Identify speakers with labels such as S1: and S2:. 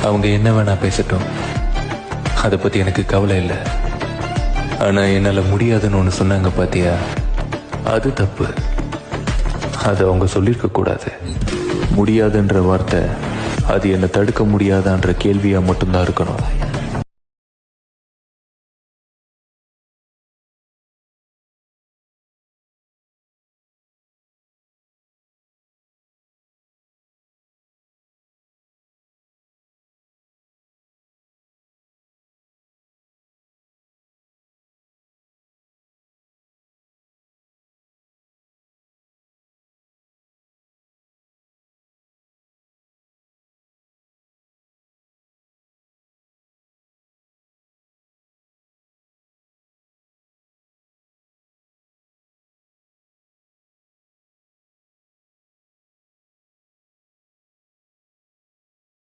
S1: அவங்க என்ன வேணா பேசட்டும், அதை பற்றி எனக்கு கவலை இல்லை. ஆனால் என்னால் முடியாதுன்னு ஒன்று சொன்னாங்க பாத்தியா, அது தப்பு. அதை அவங்க சொல்லியிருக்க கூடாது. முடியாதுன்ற வார்த்தை அது என்னை தடுக்க முடியாதான்ற கேள்வியாக மட்டும்தான் இருக்கணும்.